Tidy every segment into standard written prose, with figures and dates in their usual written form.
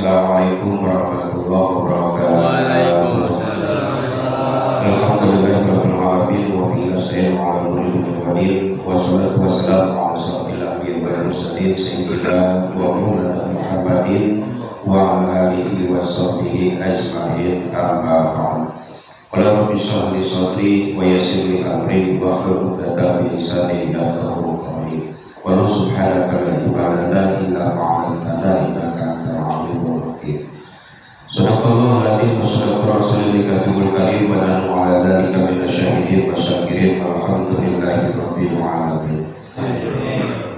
Assalamualaikum warahmatullahi wabarakatuh. Waalaikumsalam. Alhamdulillahirabbil alamin wa bihi nasta'inu 'ala umuri dunya wassalatu wassalamu 'ala asyrofil anbiya'i wal mursalin sayyidina wa maulana Muhammadin wa 'ala alihi wa sahbihi ajma'in. Amma ba'd. Qala rabbi shrah li sadri wa yassir li amri wa hlul 'uqdatam min lisani yafqahu qawli. Wa subhanaka la ilma lana illa ma 'allamtana innaka antal 'alimul hakim. Sadaqallahu al-azim wa sadaqa rasulul karim wa nahnu 'ala dzalika minasyahidin wa syakirin walhamdulillahi rabbil alamin.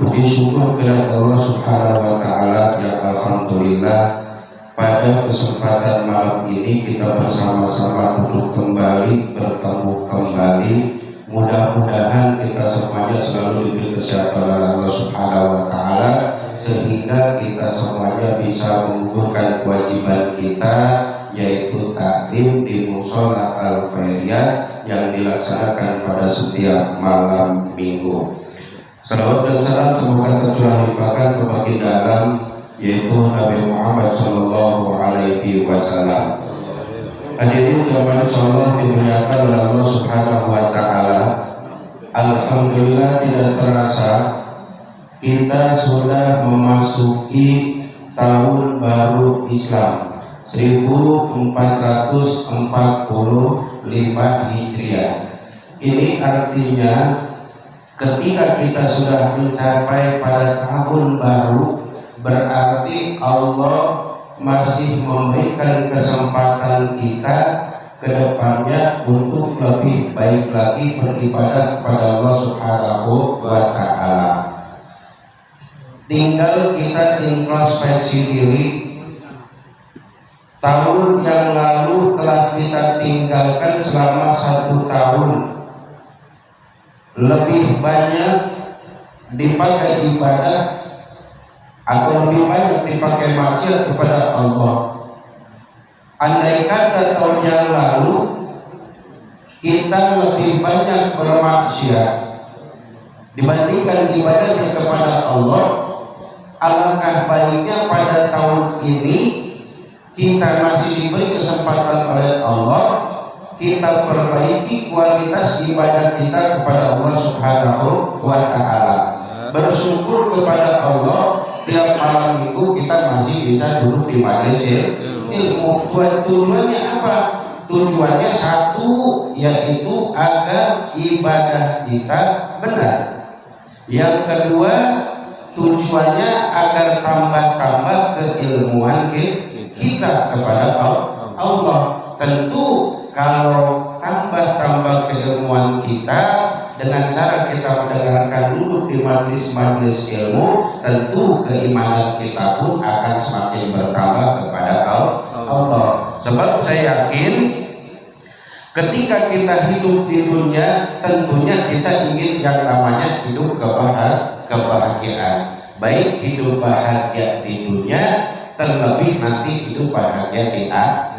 Puji syukur kepada Allah Subhanahu wa taala yang alhamdulillah pada kesempatan malam ini kita bersama-sama duduk kembali, bertemu kembali. Mudah-mudahan kita semuanya selalu diberi kesehatan oleh Allah Subhanahu wa taala sehingga kita semuanya bisa menggugurkan kewajiban kita, yaitu taklim di Mushola Al-Khairiyah yang dilaksanakan pada setiap malam minggu. Salawat dan salam semoga tercurah limpahkan ke baginda alam, yaitu Nabi Muhammad Sallallahu Alaihi Wasallam. Hadirin jamaah insyaallah dimuliakan oleh Allah Subhanahu wa taala. Alhamdulillah tidak terasa kita sudah memasuki tahun baru Islam 1445 Hijriah. Ini artinya ketika kita sudah mencapai pada tahun baru, berarti Allah masih memberikan kesempatan kita ke depannya untuk lebih baik lagi beribadah kepada Allah Subhanahu wa taala. Tinggal kita introspeksi diri. Tahun yang lalu telah kita tinggalkan selama 1 tahun. Lebih banyak dipakai ibadah atau lebih banyak dipakai maksiat kepada Allah. Andai kata tahun yang lalu kita lebih banyak bermaksiat dibandingkan ibadahnya kepada Allah, alangkah baiknya pada tahun ini kita masih diberi kesempatan oleh Allah, kita perbaiki kualitas ibadah kita kepada Allah Subhanahu wa taala. Bersyukur kepada Allah, tiap malam minggu kita masih bisa duduk di majelis ilmu. Tujuannya apa? Tujuannya satu, yaitu agar ibadah kita benar. Yang kedua, tujuannya agar tambah-tambah keilmuan kita kepada Allah. Tentu kalau tambah-tambah keilmuan kita dengan cara kita mendengarkan duduk di majelis-majelis ilmu, tentu keimanan kita pun akan semakin bertambah kepada Allah. Sebab saya yakin ketika kita hidup di dunia, tentunya kita ingin yang namanya hidup kebahagiaan. Baik hidup bahagia di dunia, terlebih nanti hidup bahagia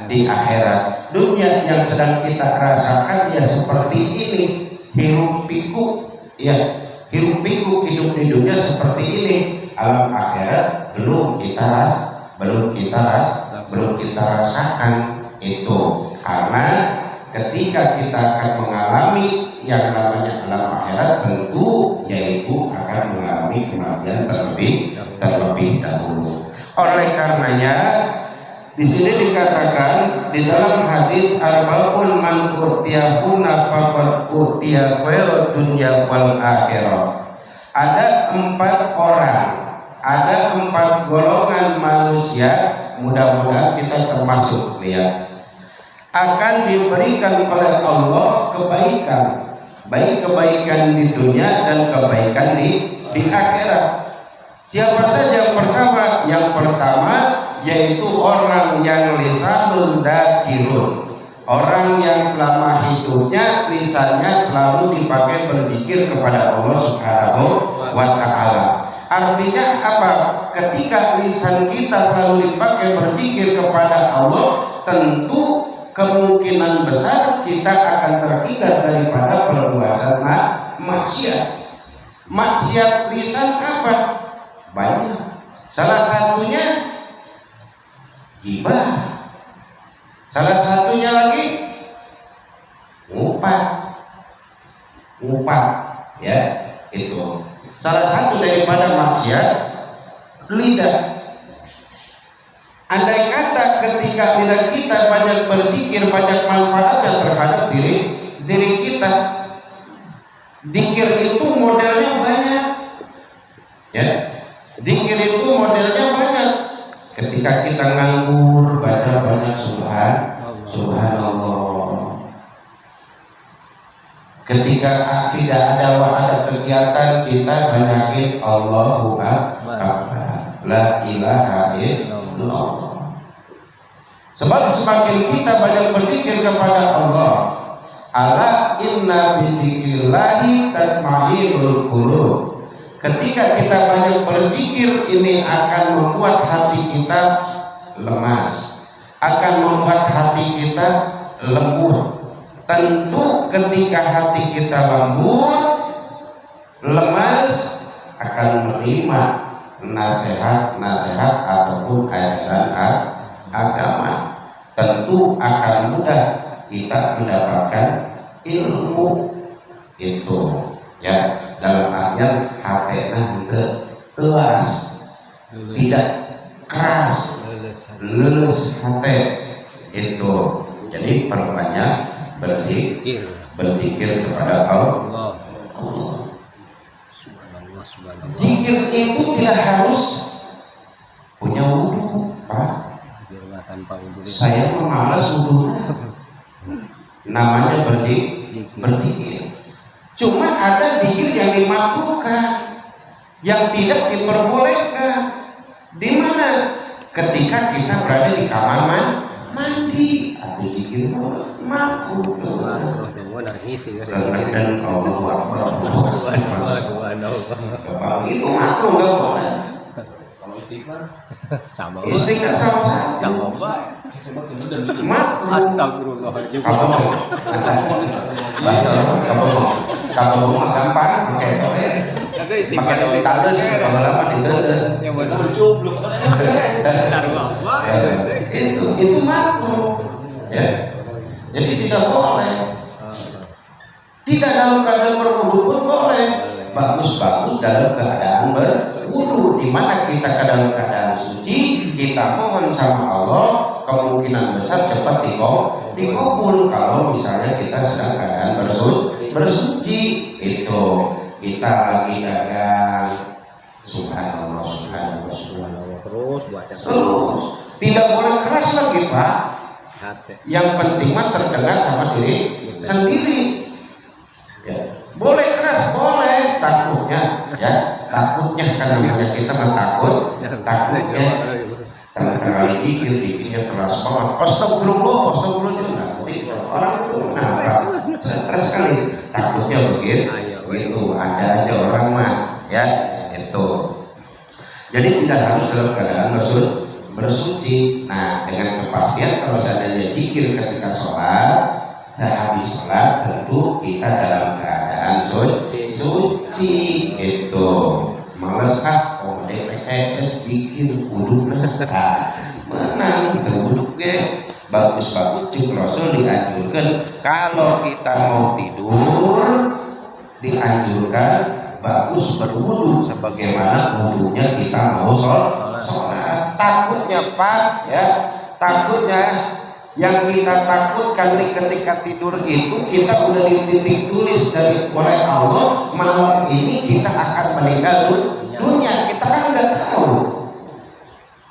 di akhirat. Dunia yang sedang kita rasakan ya seperti ini, hirup pikuk hidup di dunia seperti ini. Alam akhirat belum kita rasakan itu, karena ketika kita akan mengalami yang namanya alam akhirat, tentu yaitu akan mengalami kematian terlebih dahulu. Oleh karenanya di sini dikatakan di dalam hadis arba'un man utiyahuna faqad utiya khairat dunya wal akhirah. Ada 4 orang, ada 4 golongan manusia, mudah-mudahan kita termasuk, lihat, akan diberikan oleh Allah kebaikan, baik kebaikan di dunia dan kebaikan di akhirat. Siapa saja yang pertama? Yang pertama yaitu orang yang lisanun dzakirun, orang yang selama hidupnya lisannya selalu dipakai berzikir kepada Allah Subhanahu wa taala. Artinya apa? Ketika lisan kita selalu dipakai berzikir kepada Allah, tentu kemungkinan besar kita akan terhindar daripada perbuatan maksiat. Maksiat lisan apa? Banyak. Salah satunya gibah. Salah satunya lagi ngupat ya, itu salah satu daripada maksiat lidah. Andai kata ketika lidah kita banyak berzikir, banyak manfaatnya terhadap diri kita. Zikir itu modelnya banyak ya, zikir itu modelnya banyak. Ketika kita nganggur baca banyak subhanallah. Ketika tidak ada kegiatan kita banyakin Allahu Akbar, la ilaha illallah. Sebab semakin kita banyak berzikir kepada Allah, ala inna bidzikrillahi tatma'innul qulub. Ketika kita banyak berzikir, ini akan membuat hati kita lemas, akan membuat hati kita lembut. Tentu ketika hati kita lembut, lemas, akan menerima nasihat-nasihat ataupun ajaran agama. Tentu akan mudah kita mendapatkan ilmu itu ya, dalam artian hatena telas, tidak keras, lulus hati itu. Jadi perbanyak berzikir kepada Allah. Zikir itu tidak harus punya wudhu, Pak. Saya malas wudhu. Namanya berzikir. Cuma ada zikir yang dimakruhkan, yang tidak diperbolehkan. Di mana? Ketika kita berada di kamar mandi, atau zikir makruh. Dan Allahu Akbar. Itu makruh, nggak boleh. Sama istighfar sama astagfirullahaladzim. Kalau mau gampang pakai daun talus, kalau lama diteun. Yang buat berjubluk. Itu makruh. Ya. Jadi tidak boleh. Tidak dalam keadaan berwudu pun boleh. Bagus-bagus dalam keadaan berwudu, di mana kita dalam keadaan suci, kita mohon sama Allah, kemungkinan besar cepat dikabul. Kalau misalnya kita sedang keadaan bersuci, itu kita lagi dagang, subhanallah terus tidak boleh keras lagi, Pak. Yang penting mah terdengar sama diri sendiri. Ya. Boleh keras, boleh, takutnya karena kita takutnya karena dikirnya terasa banget. Astagfirullah juga orang itu stres sekali, takutnya begitu. Ada aja orang mah ya itu. Jadi tidak harus dalam keadaan bersuci. Nah, dengan kepastian kalau seandainya zikir ketika sholat, habis sholat tentu kita dalam keadaan suci itu. Males DPS bikin wudhu menang wudhu bagus-bagus. Cik Rasul dianjurkan kalau kita mau tidur, dianjurkan bagus berwudhu sebagaimana wudhunya kita mau sholat. Takutnya, Pak, ya, takutnya yang kita takutkan ketika tidur itu kita udah dititik tulis oleh Allah malam ini kita akan meninggal dunia. Kita kan udah tahu.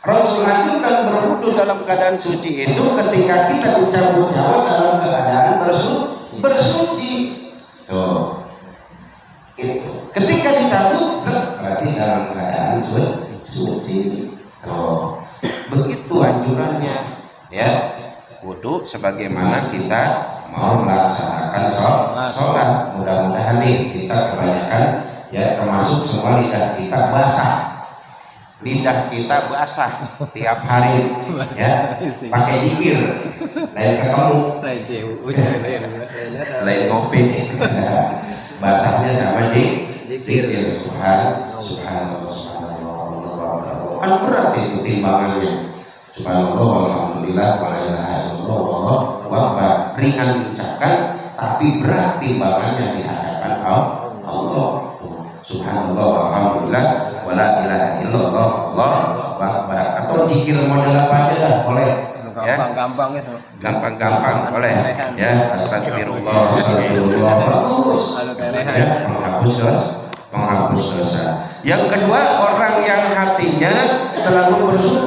Rasul anjurkan berwudu dalam keadaan suci itu ketika kita dicabut nyawa dalam keadaan bersuci. Tuh. Itu. Ketika dicabut berarti dalam keadaan suci. Tuh. Begitu anjurannya, ya. Wudu sebagaimana kita mau melaksanakan sholat. Mudah-mudahan nih kita kebanyakan ya, termasuk semua lidah kita basah tiap hari ya, pakai zikir, lain ketemu lain ngopi basahnya sama zikir. Subhanallah kan berat itu timbangannya. Subhanallah, alhamdulillah, wa la ilaha illallah, wallahu akbar. Ringan diucapkan tapi berat timbangannya di hadapan Allah. Subhanallah, alhamdulillah, wa la ilaha illallah, wallahu akbar. Atau zikir model apa aja dah boleh. Ya. Gampang-gampang itu. Gampang-gampang boleh. Ya, astagfirullah, astagfirullah. Bagus. Ya, penghapus dosa. Yang kedua, orang yang hatinya selalu bersyukur.